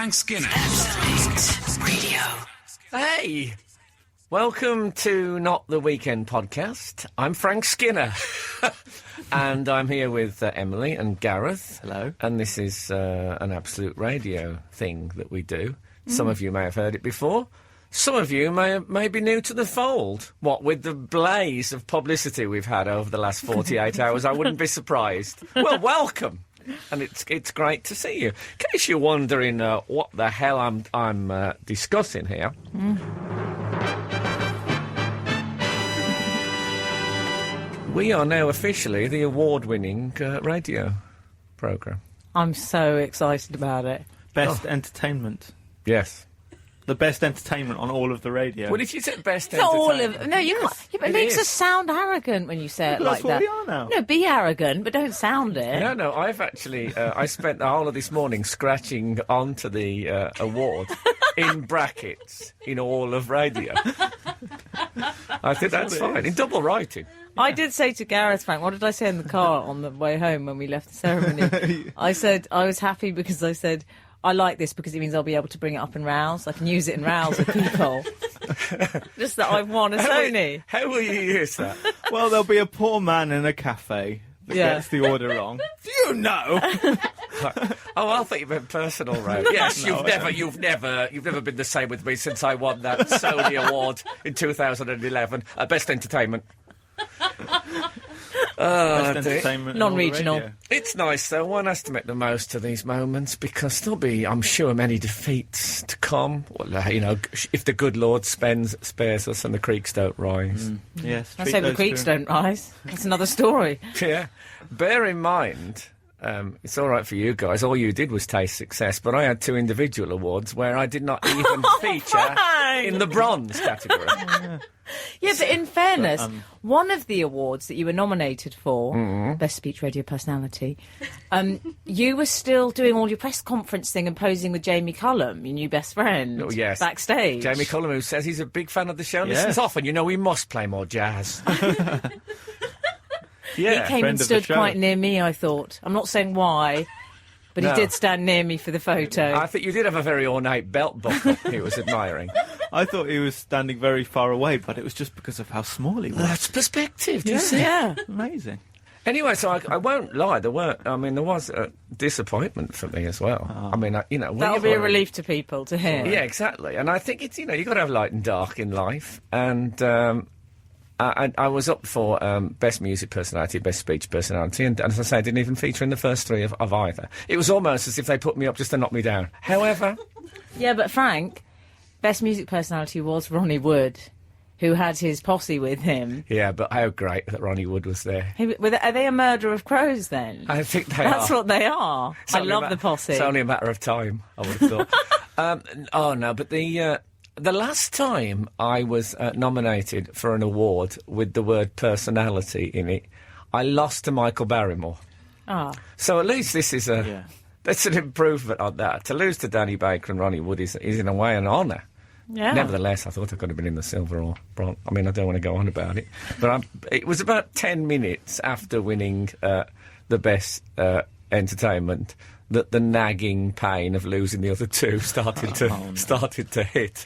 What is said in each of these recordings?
Frank Skinner. Absolute Radio. Hey, welcome to Not the Weekend podcast. I'm Frank Skinner, and I'm here with Emily and Gareth. Hello. And this is an Absolute Radio thing that we do. Some of you may have heard it before. Some of you may be new to the fold. What, with the blaze of publicity we've had over the last 48 hours, I wouldn't be surprised. Well, welcome. And it's great to see you. In case you're wondering what the hell I'm discussing here. We are now officially the award-winning radio programme. I'm so excited about it. Best entertainment. Yes. The best entertainment on all of the radio. Well, if you said best Not all entertainment... of no, you can't. Yeah, but it makes us sound arrogant when you say it like That's what that. we are now. No, be arrogant, but don't sound it. No, I've actually... I spent the whole of this morning scratching onto the award in brackets in all of radio. I think that's fine. In double writing. I did say to Gareth, Frank, what did I say in the car on the way home when we left the ceremony? I said I was happy because I said, I like this because it means I'll be able to bring it up in rows. I can use it in rows with people. Just that I've won a Sony. How will you use that? Well, there'll be a poor man in a cafe that gets the order wrong. Do you know? Oh, I thought you meant personal, right? Yes, you've never been the same with me since I won that Sony Award in 2011 at Best Entertainment. Best entertainment. Non-regional. on all the radio. It's nice, though. One has to make the most of these moments because there'll be, I'm sure, many defeats to come. Well, if the good Lord spares us and the creeks don't rise. Yes. I treat say the those creeks two. don't rise. That's another story. Yeah. Bear in mind, it's all right for you guys. All you did was taste success, but I had 2 individual awards where I did not even feature Frank! in the bronze category. Yeah, but in fairness, one of the awards that you were nominated for, Best Speech Radio Personality, you were still doing all your press conference thing and posing with Jamie Cullum, your new best friend, Oh, yes. backstage. Jamie Cullum, who says he's a big fan of the show, Yes. listens often. We must play more jazz. Yeah. He came friend and of the stood show. quite near me, I thought. I'm not saying why, but No. he did stand near me for the photo. I think you did have a very ornate belt buckle he was admiring. I thought he was standing very far away, but it was just because of how small he was. That's perspective, do you see? Yeah. Amazing. Anyway, so I won't lie, there was a disappointment for me as well. When That'll be a relief to people to hear. Yeah, exactly. And I think it's, you've got to have light and dark in life. And I was up for Best Music Personality, Best Speech Personality, and as I say, I didn't even feature in the first 3 of either. It was almost as if they put me up just to knock me down. However... Yeah, but Frank, Best Music Personality was Ronnie Wood, who had his posse with him. Yeah, but how great that Ronnie Wood was there. Are they a murder of crows, then? I think they That's are. what they are. It's I only love a the posse. It's only a matter of time, I would have thought. But the last time I was nominated for an award with the word personality in it, I lost to Michael Barrymore. Ah. So at least this is that's an improvement on that. To lose to Danny Baker and Ronnie Wood is in a way an honour. Yeah. Nevertheless, I thought I could have been in the silver or bronze. I mean, I don't want to go on about it. But it was about 10 minutes after winning the best entertainment that the nagging pain of losing the other 2 started to hit.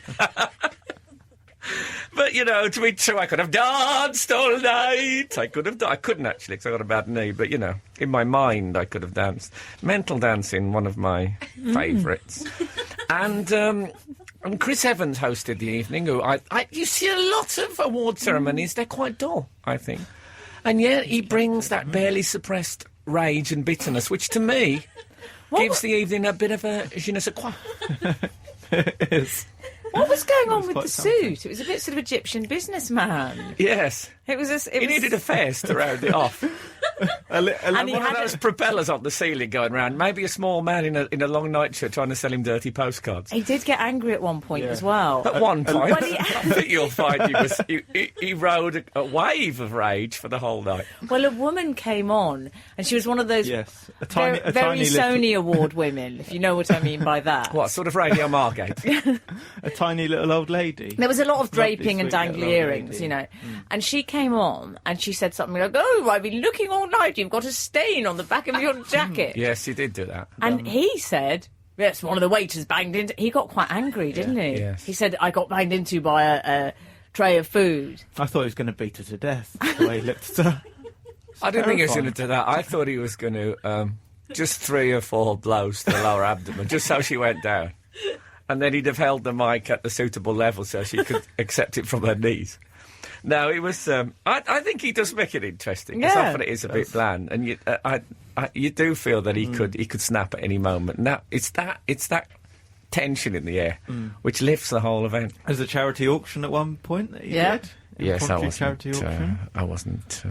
But, to be true, I could have danced all night. I couldn't actually, because I got a bad knee. But, in my mind, I could have danced. Mental dancing, one of my favourites. And Chris Evans hosted the evening. Who you see a lot of award ceremonies, they're quite dull, I think. And yet he brings that barely suppressed rage and bitterness, which to me gives the evening a bit of a je ne sais quoi. It is. What was going on with quite the something. suit? It was a bit sort of Egyptian businessman. Yes. It was. He needed a fez to round it off. And And he one of had those propellers on the ceiling going round. Maybe a small man in a long nightshirt trying to sell him dirty postcards. He did get angry at one point as well. At one point, Well, he- I think you'll find he rode a wave of rage for the whole night. Well, a woman came on, and she was one of those Yes. A very, tiny very little- Sony Award women, if you know what I mean by that. What sort of Radio Margate? A tiny little old lady. There was a lot of Lovely, draping and sweet little dangly old earrings, lady. you know. And she came on and she said something like, "Oh, I've been looking all night. You've got a stain on the back of your jacket." Yes, he did do that. And he said, Yes, one of the waiters banged into... He got quite angry, didn't he? Yes. He said, I got banged into by a tray of food. I thought he was going to beat her to death, the way he looked at her. I didn't think he was going to do that. I thought he was going to just 3 or 4 blows to the lower abdomen, just so she went down. And then he'd have held the mic at the suitable level so she could accept it from her knees. No, it was... I think he does make it interesting, because often it is a bit bland. And you do feel that he could snap at any moment. Now, it's that tension in the air which lifts the whole event. There's a charity auction at one point that you did? Yes, I Charity auction. wasn't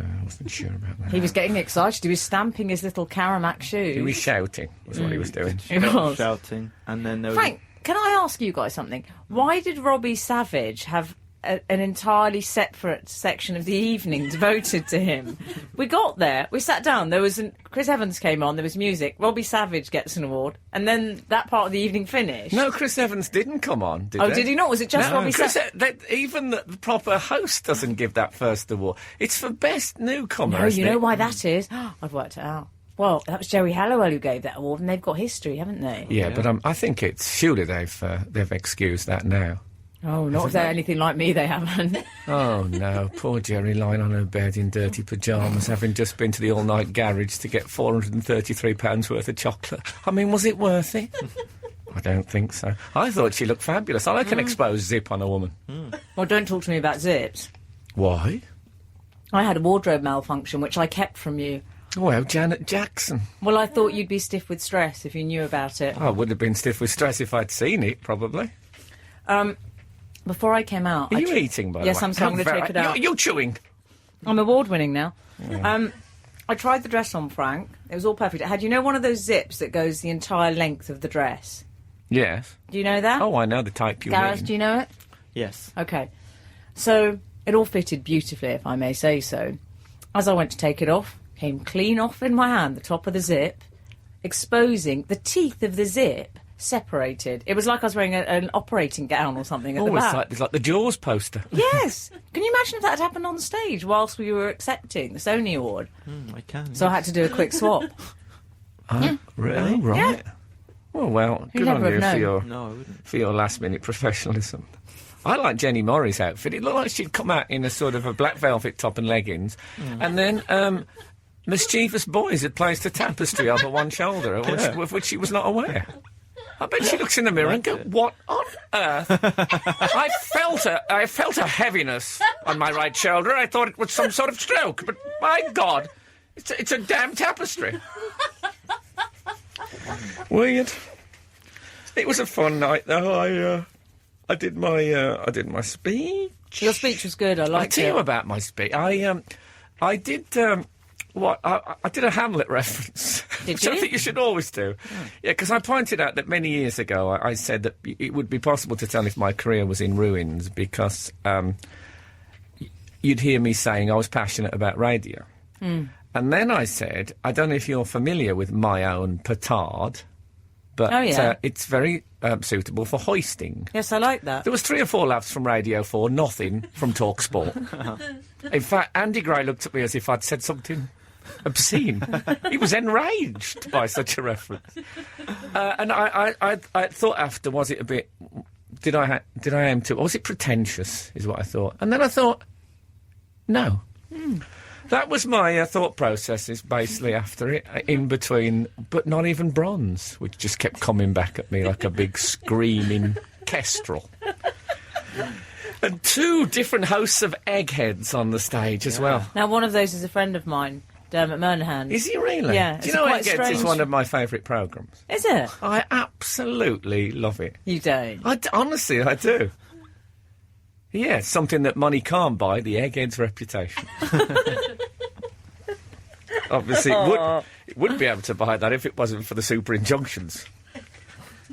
sure about that. He was getting excited. He was stamping his little Karamak shoes. He was shouting, was what he was doing. He was. Shouting. And then there was... Frank, can I ask you guys something? Why did Robbie Savage have an entirely separate section of the evening devoted to him? We got there, we sat down, Chris Evans came on, there was music, Robbie Savage gets an award, and then that part of the evening finished. No, Chris Evans didn't come on, did Oh, they? did he not? Was it just No, Robbie Savage? even the proper host doesn't give that first award. It's for best newcomer, No, isn't you know it? why that is? I've worked it out. Well, that was Jerry Halliwell who gave that award, and they've got history, haven't they? Yeah, but I think surely they've excused that now. Oh, not if they're anything like me, they haven't. Oh, no, poor Jerry lying on her bed in dirty pyjamas, having just been to the all-night garage to get £433 worth of chocolate. I mean, was it worth it? I don't think so. I thought she looked fabulous. I like an exposed zip on a woman. Well, don't talk to me about zips. Why? I had a wardrobe malfunction, which I kept from you. Well, Janet Jackson. Well, I thought you'd be stiff with stress if you knew about it. I would have been stiff with stress if I'd seen it, probably. Before I came out... Are you eating, by the way? Yes, I'm going to take it out. You're chewing. I'm award-winning now. I tried the dress on, Frank. It was all perfect. It had, one of those zips that goes the entire length of the dress? Yes. Do you know that? Oh, I know the type you Gareth, mean. do you know it? Yes. OK. So, it all fitted beautifully, if I may say so. As I went to take it off, came clean off in my hand, the top of the zip, exposing the teeth of the zip separated. It was like I was wearing an operating gown or something at the back. It's like the Jaws poster. Yes. Can you imagine if that had happened on stage whilst we were accepting the Sony Award? I can. So I had to do a quick swap. Really? Right. Yeah. Well, good never on you have for known. your last-minute professionalism. I like Jenny Morrie's outfit. It looked like she'd come out in a sort of a black velvet top and leggings, and then mischievous boys had placed a tapestry over one shoulder, of which she was not aware. I bet she looks in the mirror and go, "What on earth?" I felt a heaviness on my right shoulder. I thought it was some sort of stroke, but my God, it's a damn tapestry. Weird. It was a fun night, though. I did my speech. Your speech was good. I I'll liked tell you it. about my speech. I did. I did a Hamlet reference, Did which I you? think you should always do. Yeah, because I pointed out that many years ago I said that it would be possible to tell if my career was in ruins because you'd hear me saying I was passionate about radio. And then I said, I don't know if you're familiar with my own petard, but Oh, yeah. it's very suitable for hoisting. Yes, I like that. There was 3 or 4 laughs from Radio 4, nothing from TalkSport. In fact, Andy Gray looked at me as if I'd said something obscene. He was enraged by such a reference. And I thought after, was it a bit... Did I aim to... Was it pretentious, is what I thought. And then I thought, no. That was my thought processes, basically, after it, in between, but not even bronze, which just kept coming back at me like a big screaming kestrel. And 2 different hosts of eggheads on the stage as well. Now, one of those is a friend of mine, Dermot Murnahan. Is he really? Yeah, Do you it's know quite Eggheads is strange. one of my favourite programmes? Is it? I absolutely love it. You don't. Honestly, I do. Yeah, it's something that money can't buy, the Egghead's reputation. Obviously, it would be able to buy that if it wasn't for the super injunctions.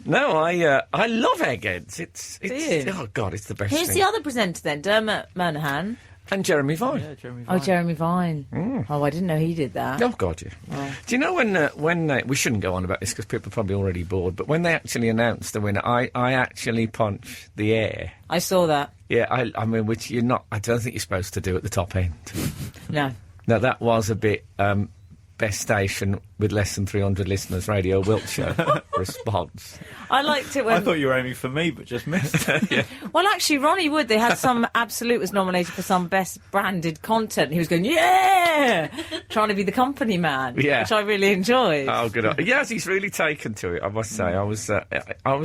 No, I love Eggheads. It's you? oh God, it's the best Who's thing. the other presenter then? Dermot Murnahan? And Jeremy Vine. Yeah, Jeremy Oh, Vine. Jeremy Vine. Oh, I didn't know he did that. Oh God, yeah. Do you know when we shouldn't go on about this because people are probably already bored, but when they actually announced the winner, I actually punched the air. I saw that. Yeah, I mean, which you're not. I don't think you're supposed to do at the top end. No. Now that was a bit best station with less than 300 listeners, Radio Wiltshire response. I liked it when... I thought you were aiming for me, but just missed. Yeah. Well, actually, Ronnie Wood, they had some Absolute was nominated for some best branded content. And he was going, yeah! Trying to be the company man, Yeah. which I really enjoyed. Oh, good. Yes, he's really taken to it, I must say. I was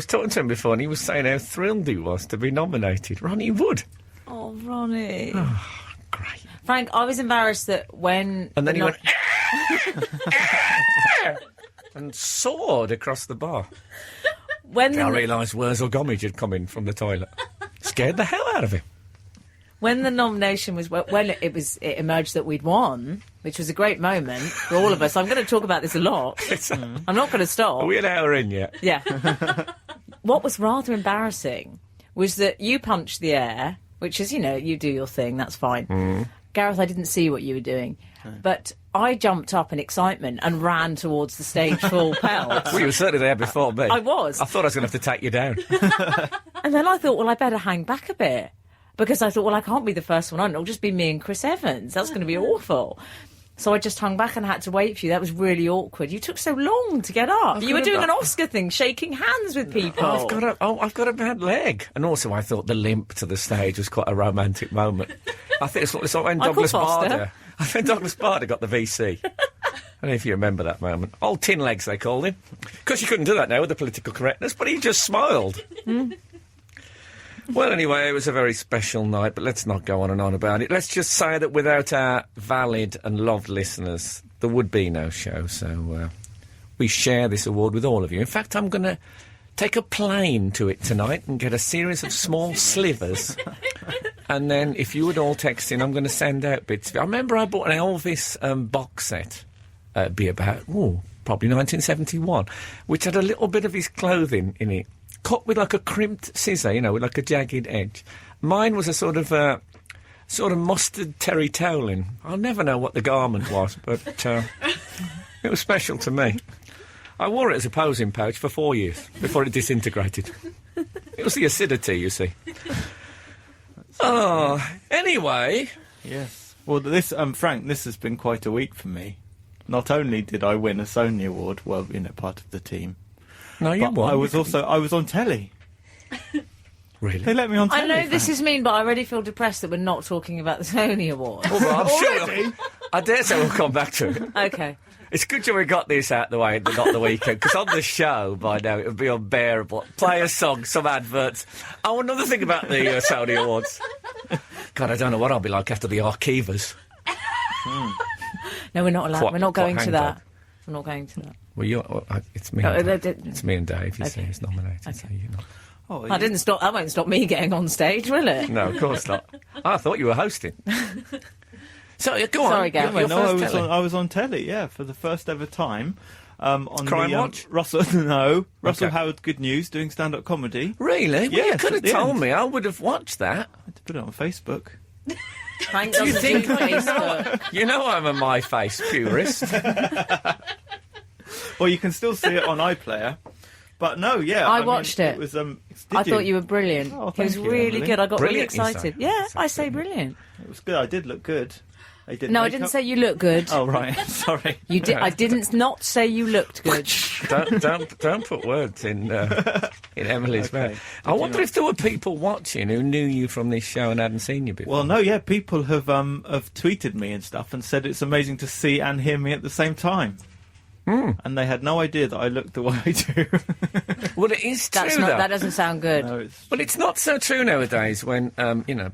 talking to him before, and he was saying how thrilled he was to be nominated. Ronnie Wood. Oh, Ronnie. Great. Frank, I was embarrassed that when... And then he went... and soared across the bar. When I the, realised Wurzel Gummidge had come in from the toilet. Scared the hell out of him. when the nomination was... When it emerged that we'd won, which was a great moment for all of us. I'm going to talk about this a lot. I'm not going to stop. Are we an hour in yet? Yeah. What was rather embarrassing was that you punched the air, which is, you do your thing, that's fine. Gareth, I didn't see what you were doing. But I jumped up in excitement and ran towards the stage full pelt. Well, you were certainly there before me. I was. I thought I was going to have to take you down. And then I thought, well, I better hang back a bit. Because I thought, well, I can't be the first one on. It'll just be me and Chris Evans. That's going to be awful. So I just hung back and had to wait for you. That was really awkward. You took so long to get up. You were doing an Oscar thing, shaking hands with people. I've got a bad leg. And also I thought the limp to the stage was quite a romantic moment. I think it's like when Douglas Bader... I think Douglas Bader got the VC. I don't know if you remember that moment. Old Tin Legs, they called him. Because you couldn't do that now with the political correctness, but he just smiled. Well, anyway, it was a very special night, but let's not go on and on about it. Let's just say that without our valid and loved listeners, there would be no show. So we share this award with all of you. In fact, I'm going to take a plane to it tonight and get a series of small slivers. And then, if you would all text in, I'm going to send out bits of it. I remember I bought an Elvis box set, be about, probably 1971, which had a little bit of his clothing in it, cut with like a crimped scissor, with like a jagged edge. Mine was a sort of mustard terry toweling. I'll never know what the garment was, but it was special to me. I wore it as a posing pouch for 4 years before it disintegrated. It was the acidity, you see. Oh, anyway. Yes. Well, this, Frank, this has been quite a week for me. Not only did I win a Sony Award, well, part of the team. No, you won. I was on telly. Really? They let me on telly. I know this is mean, but I already feel depressed that we're not talking about the Sony Award. Well, I'm sure I dare say we'll come back to it. Okay. It's good we got this out the way, not the weekend, because on the show, by now, it would be unbearable. Play a song, some adverts. Oh, another thing about the Sony Awards. God, I don't know what I'll be like after the Archivas. No, we're not allowed. We're not going to that. Dog. We're not going to that. Well, it's me. It's me and Dave. You see, who's nominated. Okay. So you're not. Oh, That didn't stop. That won't stop me getting on stage, will it? No, of course not. I thought you were hosting. So go on. Sorry, Gareth. Your first telly. I was on telly, for the first ever time. On Crime the, Watch? Russell Howard Good News doing stand-up comedy. Really? Well, you Yes, could at have the told end. me. I would have watched that. I had to put it on Facebook. Frank doesn't think- do Facebook. You know I'm a My Face purist. Well, you can still see it on iPlayer. But no, I watched it. It was, I thought you were brilliant. Oh, it was thank you, really Emily. good. I got Brilliant, really you excited. say? Yeah, That's I say excellent. brilliant. It was good. I did look good. No, I didn't say you look good. Oh, right. Sorry. You did. I didn't not say you looked good. don't put words in Emily's Okay. mouth. I wonder if there were people watching who knew you from this show and hadn't seen you before. Well, no, people have tweeted me and stuff and said it's amazing to see and hear me at the same time. And they had no idea that I looked the way I do. Well, it is true. That's though. not. That doesn't sound good. No, it's... Well, it's not so true nowadays when,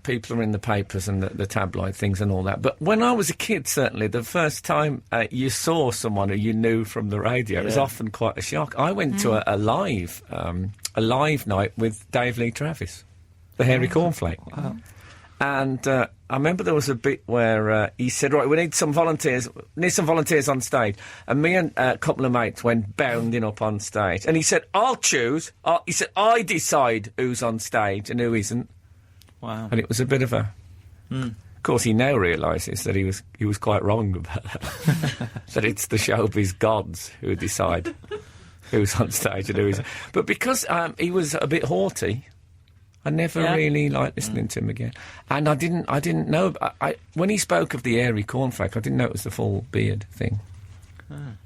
people are in the papers and the tabloid things and all that. But when I was a kid, certainly, the first time you saw someone who you knew from the radio, it was often quite a shock. I went to a live night with Dave Lee Travis, the Hairy Cornflake. Wow. And I remember there was a bit where he said, right, we need some volunteers on stage. And me and a couple of mates went bounding up on stage. And he said, I'll choose. He said, I decide who's on stage and who isn't. Wow. And it was a bit of a... Of course, he now realises that he was quite wrong about that. That it's the showbiz gods who decide who's on stage and who isn't. But because he was a bit haughty... I never really liked listening to him again. And I didn't know... when he spoke of the hairy cornflake, I didn't know it was the full beard thing.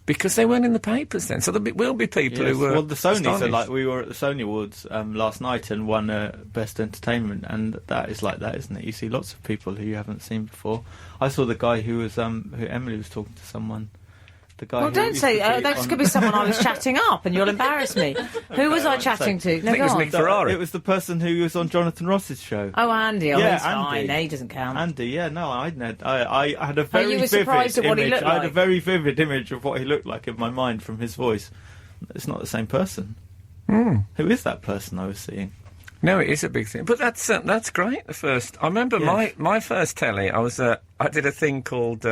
Because they weren't in the papers then. So there will be people Yes. who were Well, the Sonys are astonished. like, we were at the Sony Awards last night and won Best Entertainment, and that is like that, isn't it? You see lots of people who you haven't seen before. I saw the guy who was who Emily was talking to someone. The guy. Well, who don't used say to be that on- could be someone I was chatting up, and you'll embarrass me. Who was I chatting to? I think it was go Nick on. Ferrari. It was the person who was on Jonathan Ross's show. Oh, Andy. Oh, Yeah, he's fine. Andy. No, he doesn't count. Andy, yeah, no, I had a very you were vivid surprised at what he image. looked I had a like? very vivid image of what he looked like in my mind from his voice. It's not the same person. Hmm. Who is that person I was seeing? No, it is a big thing. But that's great, the first... I remember Yes. my first telly, I did a thing called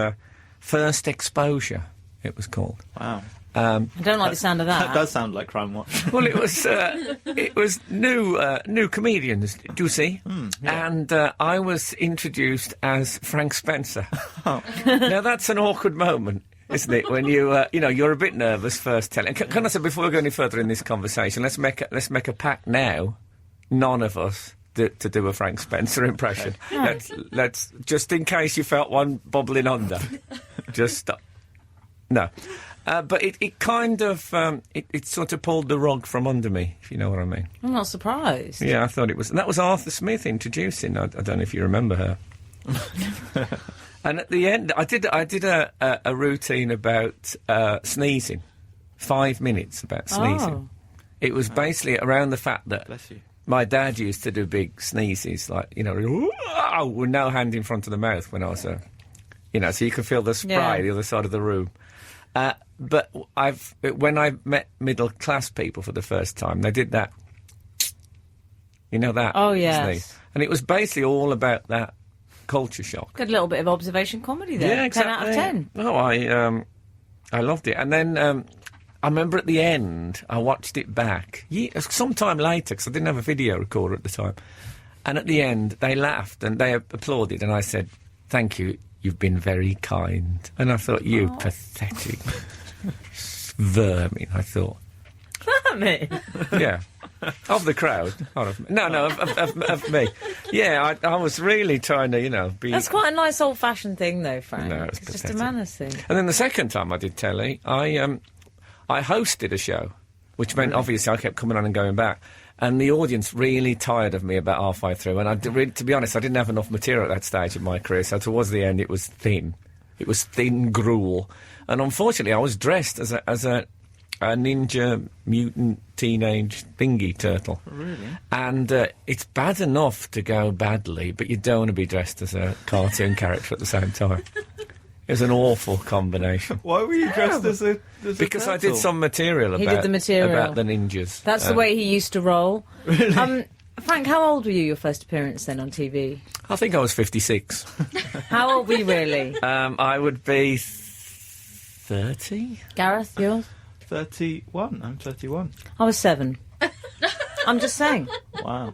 First Exposure, it was called. Wow. I don't like the sound of that. That does sound like Crime Watch. Well, it was new comedians, do you see? And I was introduced as Frank Spencer. Now that's an awkward moment, isn't it? When you're a bit nervous first telling. Can I say before we go any further in this conversation, let's make a pact now. None of us to do a Frank Spencer impression. Let's just in case you felt one bubbling under, just stop. No. But it kind of it sort of pulled the rug from under me, if you know what I mean. I'm not surprised. Yeah, I thought it was. And that was Arthur Smith introducing. I don't know if you remember her. And at the end, I did a routine about sneezing, 5 minutes about sneezing. Oh. It was basically around the fact that Bless you. my dad used to do big sneezes, like with no hand in front of the mouth when I was so you could feel the spray the other side of the room. But when I met middle class people for the first time, they did that. You know that? Oh, yes. sneeze. And it was basically all about that culture shock. Good little bit of observation comedy there. Yeah, exactly. 10 out of 10. No, I loved it. And then I remember at the end, I watched it back sometime later because I didn't have a video recorder at the time. And at the end, they laughed and they applauded, and I said, "Thank you. You've been very kind." And I thought, you pathetic vermin, I thought. Me. Yeah. Of the crowd. Not of me. No, of me. Yeah, I was really trying to, be... That's quite a nice old-fashioned thing, though, Frank. No, it's just a pathetic. manners thing. And then the second time I did telly, I hosted a show, which meant obviously I kept coming on and going back. And the audience really tired of me about halfway through. And to be honest, I didn't have enough material at that stage in my career, so towards the end it was thin. It was thin gruel. And unfortunately, I was dressed as a ninja mutant teenage thingy turtle. Really? And it's bad enough to go badly, but you don't want to be dressed as a cartoon character at the same time. It was an awful combination. Why were you dressed as a Because I did turtle? some material He about, did the material. about the ninjas. That's the way he used to roll. Frank, how old were you your first appearance then on TV? I think I was 56. How old were you really? I would be 30. Gareth, yours? 31. I'm 31. I was 7. I'm just saying. Wow.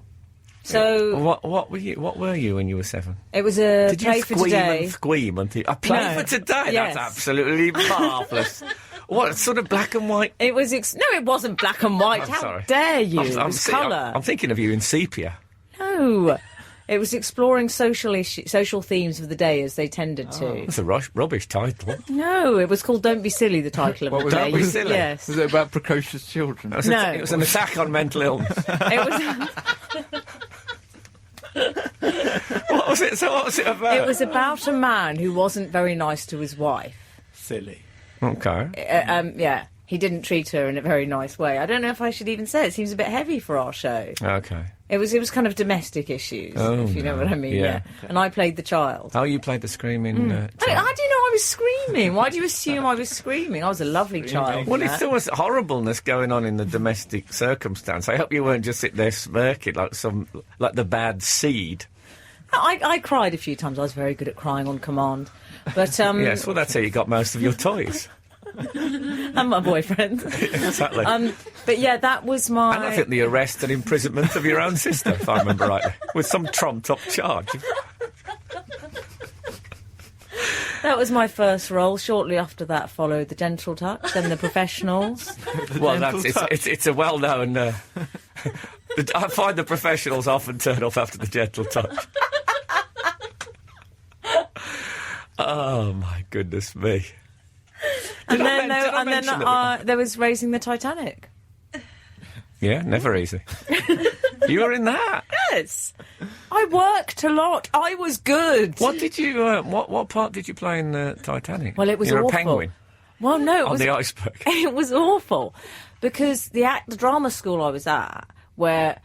So What were you when you were 7? it was a Did play you for squeam today. and squeam on TV? A play No. for today? Yes. That's absolutely marvellous. What, sort of black and white? It was no, it wasn't black and white. How sorry. dare you? It was see- colour. I'm thinking of you in sepia. No, it was exploring social themes of the day as they tended to. That's a rubbish title. No, it was called "Don't Be Silly." The title of What the was day. Don't Be Silly? Yes, Was it about precocious children? No. It was an attack on mental illness. it was. What was it? So what was it about? It was about a man who wasn't very nice to his wife. Silly. Okay. Yeah, he didn't treat her in a very nice way. I don't know if I should even say it. It seems a bit heavy for our show. Okay. It was kind of domestic issues, Oh, if you know no. what I mean. Yeah. Yeah. And I played the child. Oh, you played the screaming... How do you know I was screaming? Why do you assume I was screaming? I was a lovely child. Well, in if that. there was horribleness going on in the domestic circumstance, I hope you weren't just sitting there smirking like the bad seed. I cried a few times. I was very good at crying on command. But Yes, well, that's how you got most of your toys. and my boyfriend. Exactly. But yeah, that was my. And I think the arrest and imprisonment of your own sister, if I remember rightly, with some trumped-up charge. That was my first role. Shortly after that followed The Gentle Touch, then The Professionals. Well, it's a well-known... I find the professionals often turn off after the gentle touch. Oh, my goodness me. And then, Did I mention that? there was Raising the Titanic. Yeah, never easy. You were in that. Yes. I worked a lot. I was good. What did you? What part did you play in the Titanic? Well, it was You're awful. a penguin Well, no, it on was, the iceberg. it was awful because the drama school I was at, where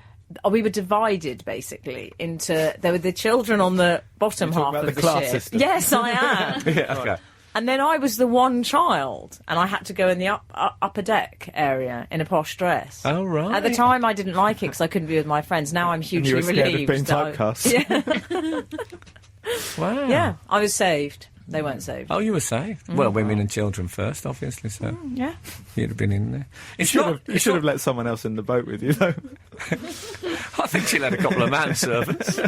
we were divided basically into, there were the children on the bottom You're half talking of about the the class ship. system. Yes, I am. Yeah, okay. And then I was the one child, and I had to go in the upper deck area in a posh dress. Oh, right. At the time, I didn't like it because I couldn't be with my friends. Now I'm hugely you were scared of relieved. being that typecast. Wow. Yeah, I was saved. They weren't saved. Oh, you were saved. Well, women and children first, obviously. So Yeah. you'd have been in there. It's You not. should have let someone else in the boat with you, though. I think she'll had a couple of manservants.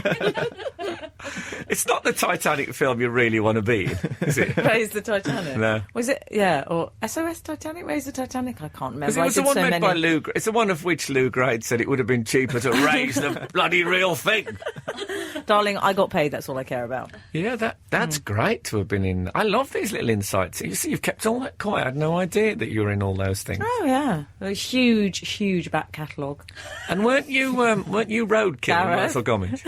It's not the Titanic film you really want to be in, is it? Raise the Titanic. No. Was it? Yeah, or SOS Titanic? Raise the Titanic? I can't remember. Because it was I the did one so made many. by Lou. It's the one of which Lou Grade said it would have been cheaper to raise the bloody real thing. Darling, I got paid. That's all I care about. Yeah, that's great to have been in. I love these little insights. You see, you've kept all that quiet. I had no idea that you were in all those things. Oh yeah, a huge back catalogue. And weren't you roadkill in Gareth? Michael Gomez?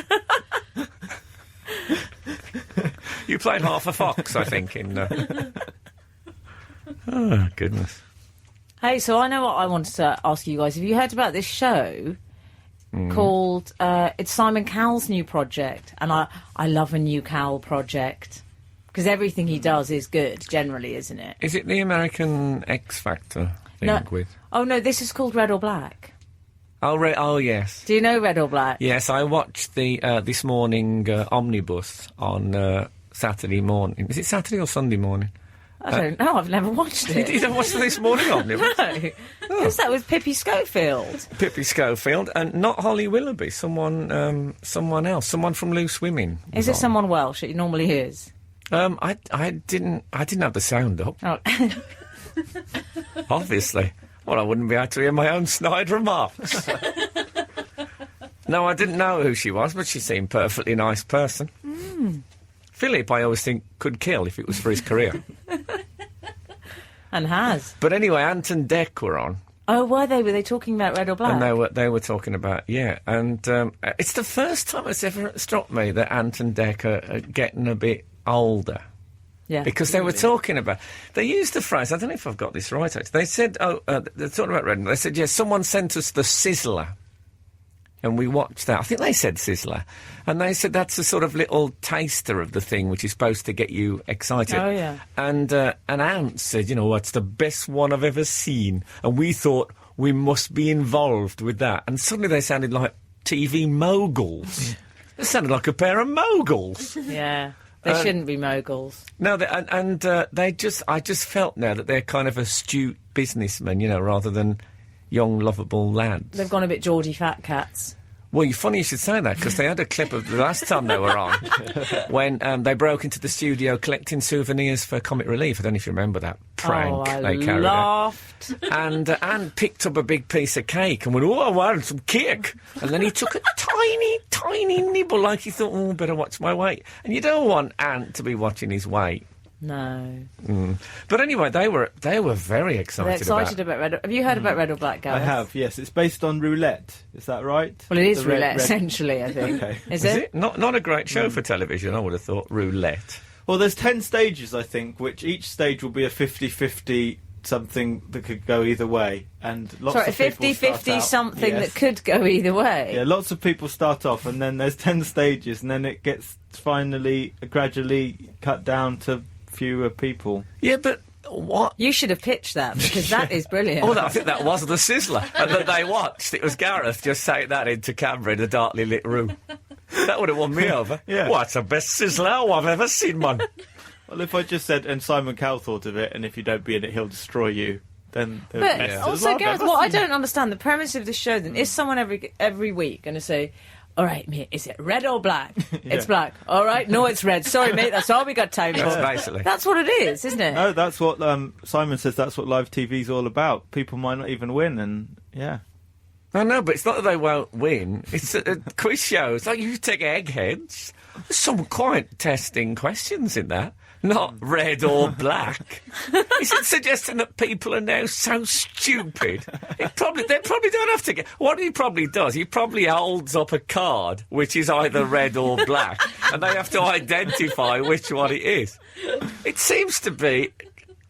You played half a fox, I think. In oh goodness. Hey, so I know what I wanted to ask you guys. Have you heard about this show called? It's Simon Cowell's new project, and I love a new Cowell project because everything he does is good, generally, isn't it? Is it the American X Factor thing No. with? Oh no, this is called Red or Black. Oh yes. Do you know Red or Black? Yes, I watched the this morning Omnibus on Saturday morning. Is it Saturday or Sunday morning? I don't know. I've never watched it. You don't watch the This Morning Omnibus? No. Who's that with Pippi Schofield? Pippi Schofield and not Holly Willoughby. Someone else. Someone from Loose Women. Is it someone Welsh? It normally is. I didn't have the sound up. Oh. Obviously. Well, I wouldn't be able to hear my own snide remarks. No, I didn't know who she was, but she seemed a perfectly nice person. Philip, I always think, could kill if it was for his career. And has. But anyway, Ant and Dec were on. Oh, were they? Were they talking about Red or Black? And they were talking about, yeah. And it's the first time it's ever struck me that Ant and Dec are getting a bit older. Yeah. Because they were talking about... They used the phrase, I don't know if I've got this right, actually. They said, they're talking about Red. They said, yes, someone sent us the Sizzler. And we watched that. I think they said Sizzler. And they said that's a sort of little taster of the thing which is supposed to get you excited. Oh, yeah. And Ant said, you know, it's the best one I've ever seen. And we thought we must be involved with that. And suddenly they sounded like TV moguls. They sounded like a pair of moguls. Yeah. They shouldn't be moguls. No, I just felt now that they're kind of astute businessmen, you know, rather than young, lovable lads. They've gone a bit Geordie Fat Cats. Well, you're funny you should say that, because they had a clip of the last time they were on when they broke into the studio collecting souvenirs for Comic Relief. I don't know if you remember that prank they carried out. Laughed. And picked up a big piece of cake and went, oh, I want some cake. And then he took a tiny nibble like he thought, oh, better watch my weight. And you don't want Ant to be watching his weight. No. But anyway, they were very excited, They're excited about Red. Have you heard about Red or Black, Gareth? I have, yes. It's based on roulette. Is that right? Well, it is The roulette, essentially, I think. Okay. Is Is it? it? Not a great show for television, I would have thought, roulette. Well, there's 10 stages, I think, which each stage will be a 50-50 something that could go either way. And lots Sorry, of people 50-50 start out- something yes. that could go either way. Yeah, lots of people start off, and then there's 10 stages, and then it gets finally, gradually cut down to fewer people. Yeah, but what? You should have pitched that, because that is brilliant. Oh, I think that was the Sizzler that they watched. It was Gareth just saying that into camera in a darkly lit room. That would have won me over. Yeah. Well, it's the best Sizzler I've ever seen, man. Well, if I just said, and Simon Cowell thought of it, and if you don't be in it, he'll destroy you, then... But Yeah. also, Gareth, what I don't understand, the premise of the show then, is someone every week going to say, all right, mate, is it red or black? It's black. All right, no, it's red. Sorry, mate, that's all we got time for. Basically. That's what it is, isn't it? No, that's what Simon says, that's what live TV's all about. People might not even win, and yeah. I know, but it's not that they won't win. It's a quiz show. It's like you take Eggheads. There's some quite testing questions in that. Not red or black. Is it suggesting that people are now so stupid? They probably don't have to get... What he probably does, he probably holds up a card which is either red or black, and they have to identify which one it is. It seems to be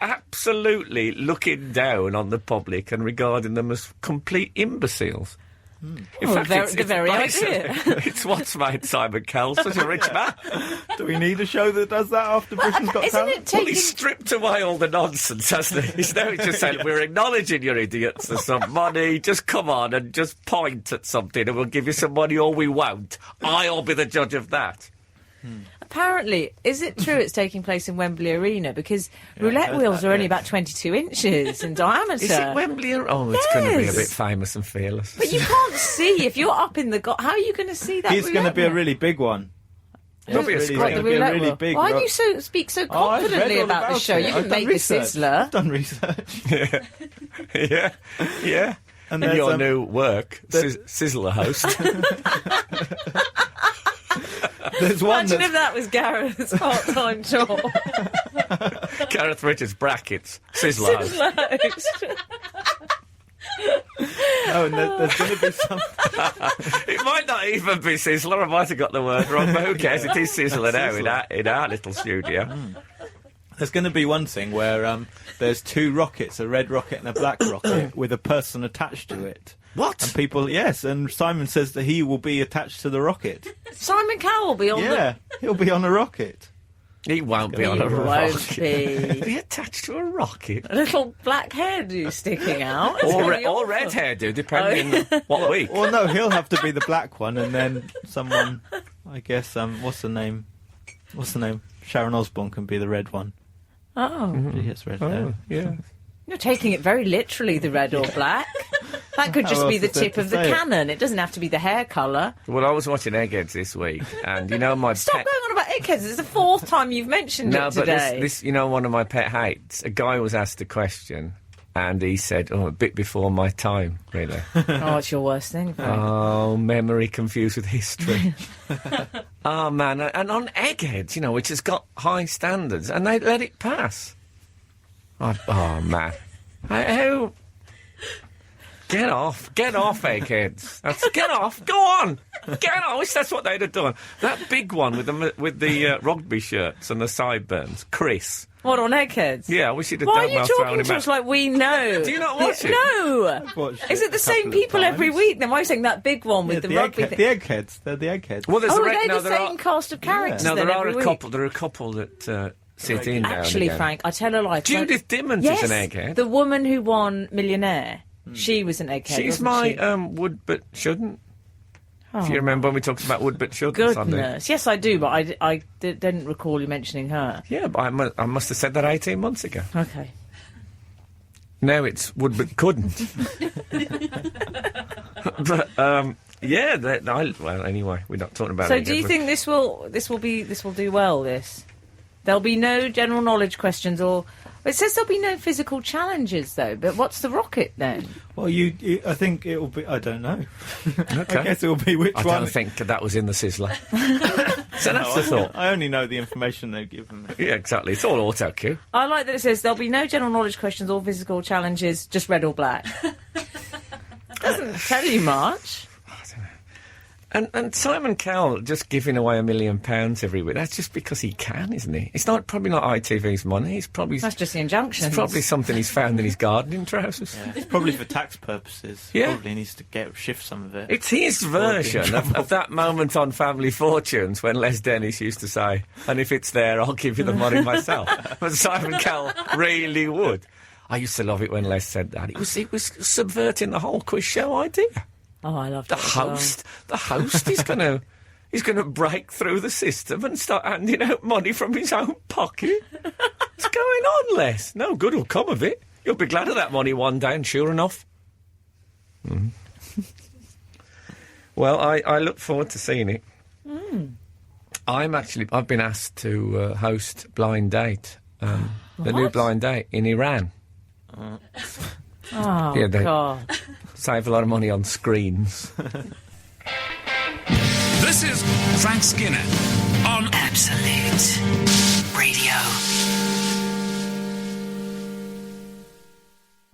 absolutely looking down on the public and regarding them as complete imbeciles. In fact, the very idea. It's what's made Simon Cowell such a rich man. Do we need a show that does that after Britain's Got Isn't Talent? it Well, taking... he's stripped away all the nonsense, hasn't he? He's now just saying, we're acknowledging you're idiots. There's some money. Just come on and just point at something and we'll give you some money, or we won't. I'll be the judge of that. Apparently, is it true it's taking place in Wembley Arena? Because roulette wheels are only about 22 inches in diameter. Is it Wembley? Oh, it's going to be a bit famous and fearless. But you can't see if you're up in the... How are you going to see that? It's going to be a really big one. There'll be a It's screen. going to be a really big... Why do you speak so confidently about the show? You didn't make the Sizzler. I've done research. Yeah. And In there's, your new work, Sizzler host. There's one Imagine that's... if that was Gareth's part-time job. Gareth Richards, brackets, Sizzler host. Sizzler host. Oh, and there's going to be some... It might not even be Sizzler. I might have got the word wrong, but who cares? It is Sizzler now in our little studio. There's going to be one thing where there's two rockets, a red rocket and a black rocket, with a person attached to it. What? And people, yes, and Simon says that he will be attached to the rocket. Simon Cowell will be on Yeah, he'll be on a rocket. He won't be on He a won't rocket. be. Be attached to a rocket. A little black hairdo sticking out. Or red hairdo, depending what week. Well, no, he'll have to be the black one, and then someone, I guess, what's the name? Sharon Osbourne can be the red one. Oh. She gets red hair. Yeah. You're taking it very literally, the red or black. That could just How be else the is there tip to of the say it? cannon. It doesn't have to be the hair colour. Well, I was watching Eggheads this week, and you know my Stop pet... going on about eggheads. It's the fourth time you've mentioned No, it but today. this, you know, one of my pet hates. A guy was asked a question, and he said, "Oh, a bit before my time, really." Oh, it's your worst thing, Frank. Oh, memory confused with history. Oh, man. And on Eggheads, you know, which has got high standards, and they let it pass. Oh man. How... Get off, Eggheads. Get off, go on. Get on. I wish that's what they'd have done. That big one with the rugby shirts and the sideburns, Chris. What, on eggheads? Yeah, I wish he'd have Why are done you well throwing talking him to out. us like we know? Do you not watch it? No. Watched Is it the a same couple of people every times. week? Then why are you saying that big one with the rugby the thing? eggheads. They're the eggheads. Well, there's Oh, a are rec- they no, the there same cast of characters No, then there are every a week? couple. There are a couple that sit in now and Actually, again. Frank, I tell a lie. Judith Dimmons yes, is an egghead. the woman who won Millionaire. She was an egghead. She's wasn't my she? would but shouldn't. Oh, If you remember when we talked about would but shouldn't Sunday. goodness. Yes, I do, but I didn't recall you mentioning her. Yeah, but I must have said that 18 months ago. Okay. Now it's would but couldn't. But yeah, well, anyway, we're not talking about. So, it do you again, think this will do well? There'll be no general knowledge questions, or it says there'll be no physical challenges though. But what's the rocket then? Well, I think it will be. I don't know. Okay. I guess it will be which I one. don't think that was in the Sizzler. So that's the thought. I only know the information they've given me. Yeah, exactly. It's all auto cue. I like that it says there'll be no general knowledge questions or physical challenges, just red or black. Doesn't tell you much. And Simon Cowell just giving away £1 million every week. That's just because he can, isn't he? It's probably not ITV's money. It's probably Injunctions. It's probably something he's found in his gardening trousers. Yeah, it's probably for tax purposes. Yeah. Probably needs to shift some of it. It's his version of that moment on Family Fortunes when Les Dennis used to say, "And if it's there, I'll give you the money myself." But Simon Cowell really would. I used to love it when Les said that. It was subverting the whole quiz show idea. Oh, I love The host is going to break through the system and start handing out money from his own pocket. What's going on, Les? No good will come of it. You'll be glad of that money one day, and sure enough. Mm. Well, I look forward to seeing it. Mm. I've been asked to host Blind Date, the new Blind Date in Iran. Oh, Yeah, God. Save a lot of money on screens. This is Frank Skinner on Absolute.